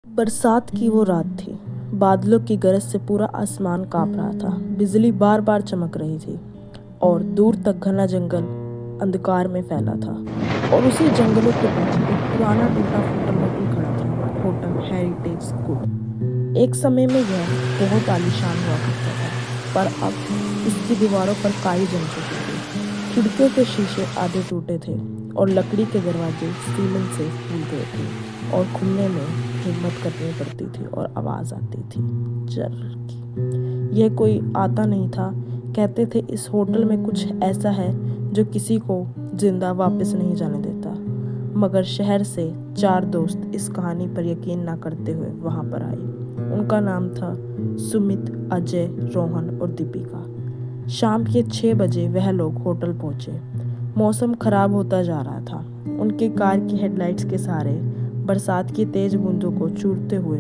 बरसात की वो रात थी। बादलों की गरज से पूरा आसमान कांप रहा था। बिजली बार बार चमक रही थी और दूर तक घना जंगल अंधकार में फैला था। और उसी जंगलों के बीच एक पुराना टूटा फूटा होटल खड़ा था, होटल हेरिटेज स्कूल। एक समय में यह बहुत आलीशान हुआ करता था, पर अब इसकी दीवारों पर काई जम चुकी थी। खिड़कियों के शीशे आधे टूटे थे और लकड़ी के दरवाजे सीलन से फूल गए थे और खुलने में हिम्मत करनी पड़ती थी और आवाज़ आती थी जर की। यह कोई आता नहीं था। कहते थे इस होटल में कुछ ऐसा है जो किसी को जिंदा वापस नहीं जाने देता। मगर शहर से 4 दोस्त इस कहानी पर यकीन ना करते हुए वहां पर आए। उनका नाम था सुमित, अजय, रोहन और दीपिका। शाम के 6 बजे वह लोग होटल पहुंचे। मौसम खराब होता जा रहा था। उनके कार की हेडलाइट्स के सहारे बरसात की तेज बूंदों को चूरते हुए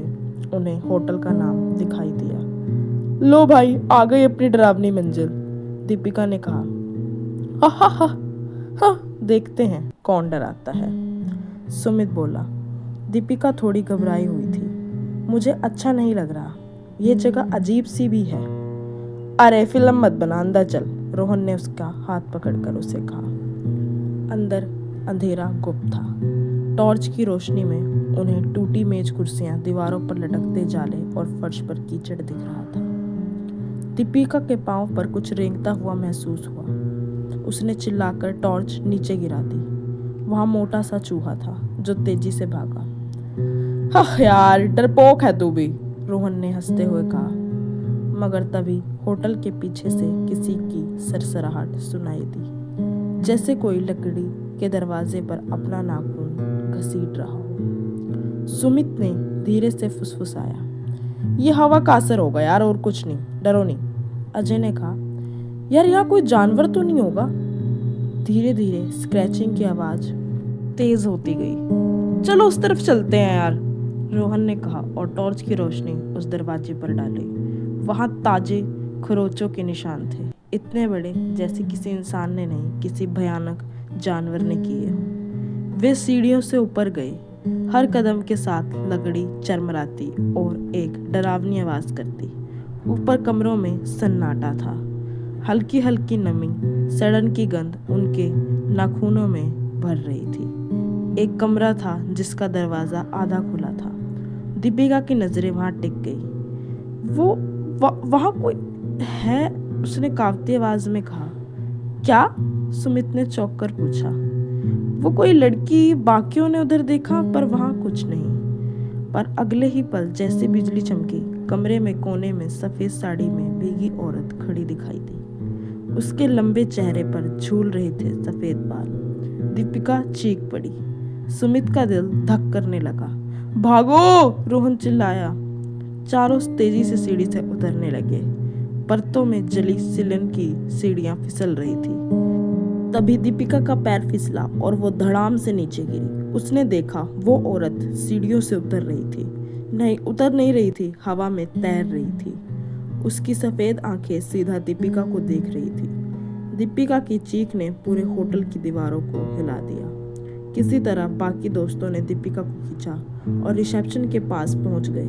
उन्हें होटल का नाम दिखाई दिया। लो भाई, आ गई अपनी डरावनी मंजिल, दीपिका ने कहा। हा हा हा हा, देखते हैं कौन डराता है, सुमित बोला। दीपिका थोड़ी घबराई हुई थी। मुझे अच्छा नहीं लग रहा, ये जगह अजीब सी भी है। अरे फिल्म मत बना, अंदर चल, रोहन ने उसका हाथ पकड़कर उसे कहा। अंदर अंधेरा गुप्त था। टॉर्च की रोशनी में उन्हें टूटी मेज, कुर्सियां, दीवारों पर लटकते जाले और फर्श पर कीचड़ दिख रहा था। दीपिका के पांव पर कुछ रेंगता हुआ महसूस हुआ। उसने चिल्लाकर टॉर्च नीचे गिरा दी। वहां मोटा सा चूहा था जो तेजी से भागा। हाँ यार, डरपोक है तू भी, रोहन ने हंसते हुए कहा। मगर तभी होटल के पीछे से किसी की सरसराहट सुनाई दी, जैसे कोई लकड़ी के दरवाजे पर अपना नाखून घसीट रहा हो। सुमित ने धीरे से फुसफुसाया, ये हवा का असर होगा यार, और कुछ नहीं, डरो नहीं। अजय ने कहा, यार यहाँ कोई जानवर तो नहीं होगा। धीरे धीरे स्क्रैचिंग की आवाज तेज होती गई। चलो उस तरफ चलते हैं यार, रोहन ने कहा और टॉर्च की रोशनी उस दरवाजे पर डाली। वहां ताजे खरोचों के निशान थे, इतने बड़े जैसे किसी इंसान ने नहीं, किसी भयानक जानवर ने किए हों। वे सीढ़ियों से ऊपर गए। हर कदम के साथ लकड़ी चरमराती और एक डरावनी आवाज करती। ऊपर कमरों में सन्नाटा था। हल्की हल्की नमी, सड़न की गंध उनके नाखूनों में भर रही थी। एक कमरा था जिसका दरवाजा आधा खुला था। दीपिका की नजरें वहां टिक गई। वहां कोई है, उसने कांपती आवाज में कहा। क्या? सुमित ने चौंक कर पूछा। वो कोई लड़की, बाकियों ने उधर देखा पर वहां कुछ नहीं। पर अगले ही पल जैसे बिजली चमकी, कमरे में कोने में सफेद साड़ी में भीगी औरत खड़ी दिखाई दी। उसके लंबे चेहरे पर झूल रहे थे सफेद बाल। दीपिका चीख पड़ी। सुमित का दिल धक करने लगा। भागो, रोहन चिल्लाया। चारों तेजी से सीढ़ी से उतरने लगे। परतों में जली सीलन की सीढ़ियां फिसल रही थी। तभी दीपिका का पैर फिसला और वो धड़ाम से नीचे गिरी। उसने देखा वो औरत सीढ़ियों से उतर रही थी। नहीं, उतर नहीं रही थी, हवा में तैर रही थी। उसकी सफेद आंखें सीधा दीपिका को देख रही थी। दीपिका की चीख ने पूरे होटल की दीवारों को हिला दिया। किसी तरह बाकी दोस्तों ने दीपिका को खींचा और रिसेप्शन के पास पहुंच गए।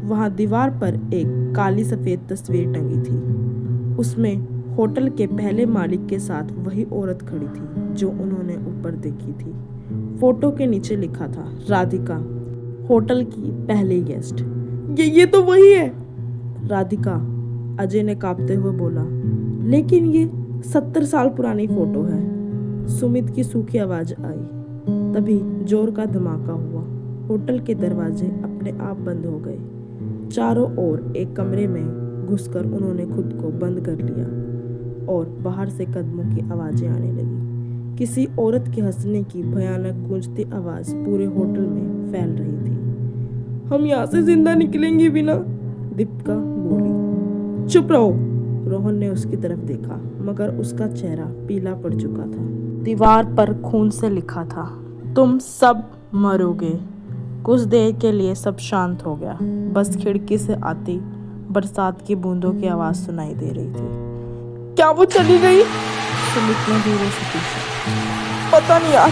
वहां दीवार पर एक काली सफेद तस्वीर टंगी थी। उसमें होटल के पहले मालिक के साथ वही औरत खड़ी थी जो उन्होंने ऊपर देखी थी। फोटो के नीचे लिखा था, राधिका, होटल की पहली गेस्ट। ये तो वही है, राधिका, अजय ने कांपते हुए बोला। लेकिन ये 70 साल पुरानी फोटो है, सुमित की सूखी आवाज आई। तभी जोर का धमाका हुआ। होटल के दरवाजे अपने आप बंद हो गए। चारों ओर एक कमरे में घुसकर उन्होंने खुद को बंद कर लिया और बाहर से कदमों की आवाजें आने लगी। किसी औरत के हंसने की भयानक गूंजती आवाज पूरे होटल में फैल रही थी। हम यहाँ से जिंदा निकलेंगे भी ना, दीपिका बोली। चुप रहो, रोहन ने उसकी तरफ देखा, मगर उसका चेहरा पीला पड़ चुका था। दीवार पर खून से लिखा था, तुम सब मरोगे। कुछ देर के लिए सब शांत हो गया। बस खिड़की से आती बरसात की बूंदों की आवाज सुनाई दे रही थी। क्या वो चली गई? सुमित ने धीरे से पूछा। पता नहीं यार,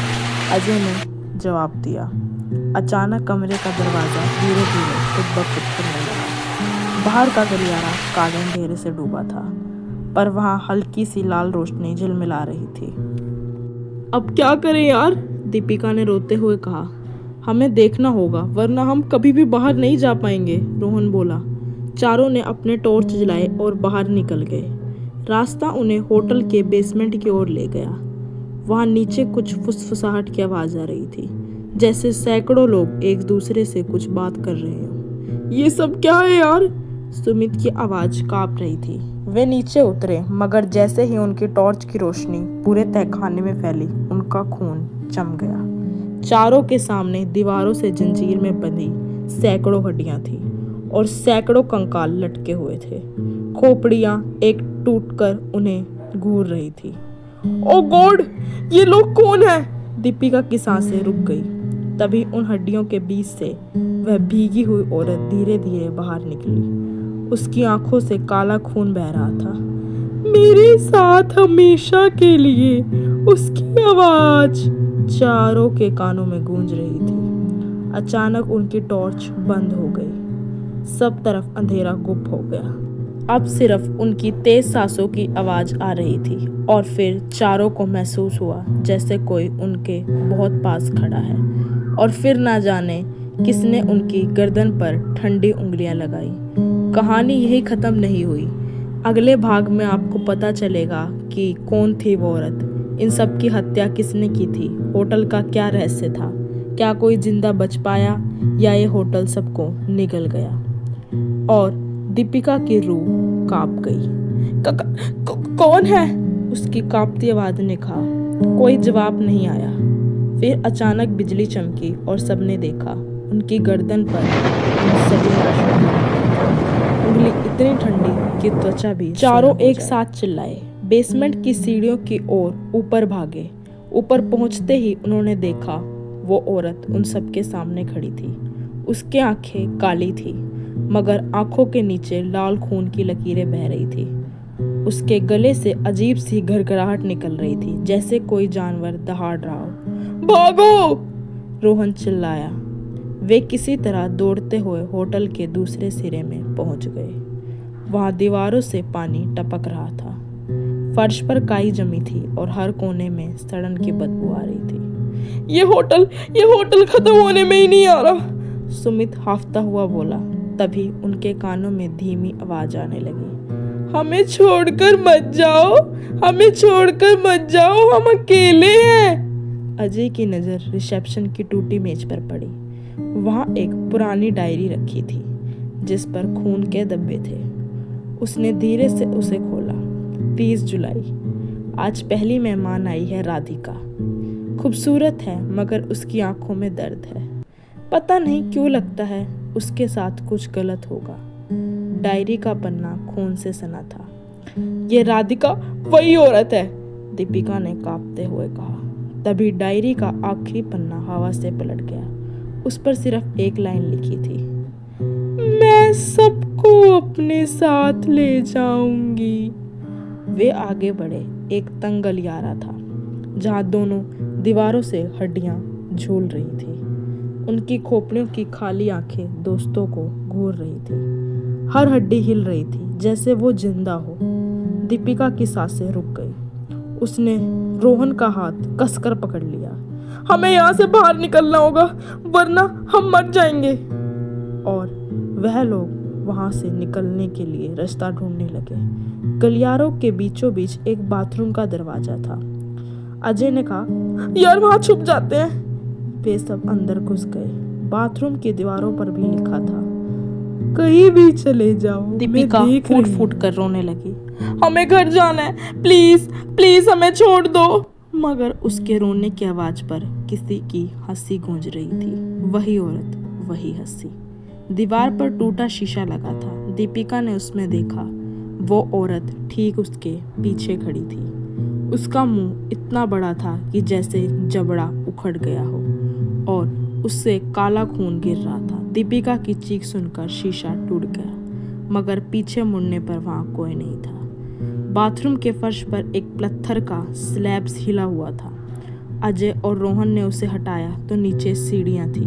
अजय ने जवाब दिया। अचानक कमरे का दरवाज़ा धीरे धीरे खुद ब खुद खुलने लगा। बाहर का गलियारा काले अंधेरे से डूबा था, पर वहाँ हल्की सी लाल रोशनी झिलमिला रही थी। अब क्या करें यार, दीपिका ने रोते हुए कहा। हमें देखना होगा, वरना हम कभी भी बाहर नहीं जा पाएंगे, रोहन बोला। चारों ने अपने टॉर्च जलाए और बाहर निकल गए। रास्ता उन्हें होटल के बेसमेंट की ओर ले गया। वहाँ नीचे कुछ फुसफुसाहट की आवाज़ आ रही थी, जैसे सैकड़ों लोग एक दूसरे से कुछ बात कर रहे हों। ये सब क्या है यार? सुमित की आवाज़ काँप रही थी। वे नीचे उतरे, मगर जैसे ही उनकी टॉर्च की रोशनी पूरे तहखाने में फैली, उनका खून जम गया। चारों के सामने दीवारों से जंजीर में बंधी सैकड़ों हड्डियां थी और सैकड़ों कंकाल लटके हुए थे। खोपड़ियां एक टूटकर उन्हें घूर रही थी। ओ गॉड, ये लोग कौन हैं? दीपिका की सांसें रुक गई। तभी उन हड्डियों के बीच से वह भीगी हुई औरत धीरे धीरे बाहर निकली। उसकी आंखों से काला खून बह रहा था। मेरे साथ हमेशा के लिए, उसकी आवाज चारों के कानों में गूंज रही थी। अचानक उनकी टॉर्च बंद हो गई। सब तरफ अंधेरा गुप्त हो गया। अब सिर्फ उनकी तेज सांसों की आवाज आ रही थी और फिर चारों को महसूस हुआ जैसे कोई उनके बहुत पास खड़ा है। और फिर ना जाने किसने उनकी गर्दन पर ठंडी उंगलियां लगाई। कहानी यही खत्म नहीं हुई। अगले भाग में आपको पता चलेगा कि कौन थी वो औरत, इन सब की हत्या किसने की थी, होटल का क्या रहस्य था, क्या कोई जिंदा बच पाया या ये होटल सबको निगल गया। और दीपिका की रूह कांप गई। कौन है? उसकी कांपती आवाज ने कहा। कोई जवाब नहीं आया। फिर अचानक बिजली चमकी और सबने देखा उनकी गर्दन पर सभी उंगली इतनी ठंडी कि त्वचा भी। चारों एक साथ चिल्लाए, बेसमेंट की सीढ़ियों की ओर ऊपर भागे। ऊपर पहुंचते ही उन्होंने देखा वो औरत उन सबके सामने खड़ी थी। उसकी आंखें काली थी, मगर आंखों के नीचे लाल खून की लकीरें बह रही थी। उसके गले से अजीब सी घरघराहट निकल रही थी, जैसे कोई जानवर दहाड़ रहा हो। भागो! रोहन चिल्लाया। वे किसी तरह दौड़ते हुए होटल के दूसरे सिरे में पहुंच गए। वहां दीवारों से पानी टपक रहा था, फर्श पर काई जमी थी और हर कोने में सड़न की बदबू आ रही थी। ये होटल खत्म होने में ही नहीं आ रहा, सुमित हाफता हुआ बोला। तभी उनके कानों में धीमी आवाज आने लगी। हमें छोड़कर मत जाओ, हमें छोड़कर मत जाओ, हम अकेले हैं। अजय की नज़र रिसेप्शन की टूटी मेज पर पड़ी। वहाँ एक पुरानी डायरी रखी थी जिस पर खून के धब्बे थे। उसने धीरे से उसे खोला। 30 जुलाई, आज पहली मेहमान आई है राधिका। खूबसूरत है, मगर उसकी आंखों में दर्द है। पता नहीं क्यों लगता है उसके साथ कुछ गलत होगा। डायरी का पन्ना खून से सना था। ये राधिका वही औरत है, दीपिका ने कांपते हुए कहा। तभी डायरी का आखिरी पन्ना हवा से पलट गया। उस पर सिर्फ एक लाइन लिखी थी, मैं सबको अपने साथ ले जाऊंगी। वे आगे बढ़े। एक तंग गलियारा था जहां दोनों दीवारों से हड्डियां झूल रही थी। उनकी खोपड़ियों की खाली आंखें दोस्तों को घूर रही थी। हर हड्डी हिल रही थी जैसे वो जिंदा हो। दीपिका की सांसें रुक गई। उसने रोहन का हाथ कसकर पकड़ लिया। हमें यहाँ से बाहर निकलना होगा, वरना हम मर जाएंगे। और वह लोग वहाँ से निकलने के लिए रास्ता ढूंढने लगे। गलियारों के बीचों बीच एक बाथरूम का दरवाजा था। अजय ने कहा, यार वहाँ छुप जाते हैं। वे सब अंदर घुस गए। बाथरूम की दीवारों पर भी लिखा था, कहीं भी चले जाओ। दीपिका फूट फूट कर रोने लगी। हमें घर जाना है, प्लीज प्लीज हमें छोड़ दो। मगर उसके रोने की आवाज पर किसी की हंसी गूंज रही थी। वही औरत, वही हंसी। दीवार पर टूटा शीशा लगा था। दीपिका ने उसमें देखा। वो औरत ठीक उसके पीछे खड़ी थी। उसका मुंह इतना बड़ा था कि जैसे जबड़ा उखड़ गया हो और उससे काला खून गिर रहा था। दीपिका की चीख सुनकर शीशा टूट गया, मगर पीछे मुड़ने पर वहाँ कोई नहीं था। बाथरूम के फर्श पर एक पत्थर का स्लैब हिला हुआ था। अजय और रोहन ने उसे हटाया तो नीचे सीढ़ियाँ थी।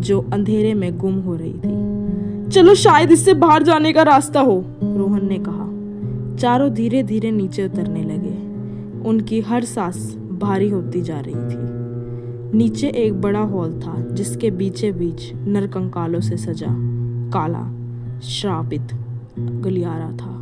जो अंधेरे में गुम हो रही थी। चलो शायद इससे बाहर जाने का रास्ता हो, रोहन ने कहा। चारों धीरे धीरे नीचे उतरने लगे। उनकी हर सांस भारी होती जा रही थी। नीचे एक बड़ा हॉल था जिसके बीचे बीच नरकंकालों से सजा काला श्रापित गलियारा था।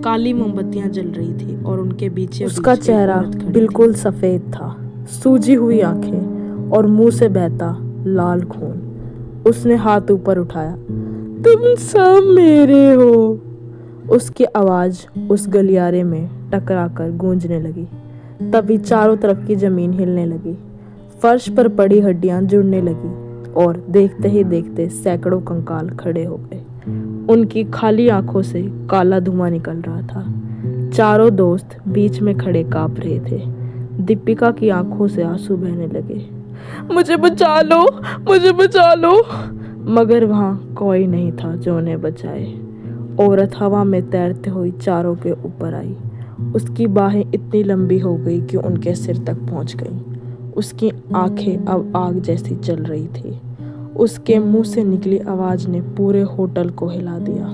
काली मोमबत्तियां जल रही थी और उनके बीचे उसका चेहरा बिल्कुल सफेद था, सूजी हुई आंखें और मुंह से बहता लाल खून। उसने हाथ ऊपर उठाया। तुम सब मेरे हो। उसकी आवाज उस गलियारे में टकराकर गूंजने लगी। तभी चारों तरफ की जमीन हिलने लगी, फर्श पर पड़ी हड्डियां जुड़ने लगी और देखते ही देखते सैकड़ों कंकाल खड़े हो गए। उनकी खाली आंखों से काला धुआं निकल रहा था। चारों दोस्त बीच में खड़े कांप रहे थे। दीपिका की आंखों से आंसू बहने लगे। मुझे बचा लो, मुझे बचा लो। मगर वहां कोई नहीं था जो उन्हें बचाए। औरत हवा में तैरते हुई चारों के ऊपर आई। उसकी बाहें इतनी लंबी हो गई कि उनके सिर तक पहुंच गईं। उसकी आंखें अब आग जैसी जल रही थी। उसके मुंह से निकली आवाज ने पूरे होटल को हिला दिया।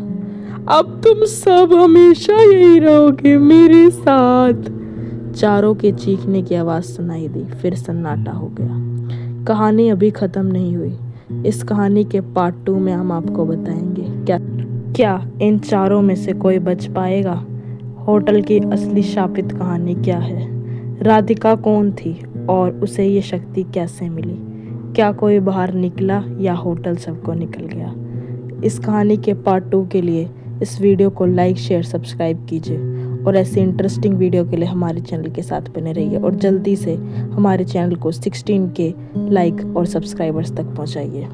अब तुम सब हमेशा यही रहोगे मेरे साथ। चारों के चीखने की आवाज सुनाई दी। फिर सन्नाटा हो गया। कहानी अभी खत्म नहीं हुई। इस कहानी के पार्ट 2 में हम आपको बताएंगे क्या इन चारों में से कोई बच पाएगा। होटल की असली शापित कहानी क्या है, राधिका कौन थी और उसे ये शक्ति कैसे मिली। क्या कोई बाहर निकला या होटल सबको निकल गया। इस कहानी के पार्ट 2 के लिए इस वीडियो को लाइक शेयर सब्सक्राइब कीजिए और ऐसे इंटरेस्टिंग वीडियो के लिए हमारे चैनल के साथ बने रहिए और जल्दी से हमारे चैनल को 16K लाइक और सब्सक्राइबर्स तक पहुंचाइए।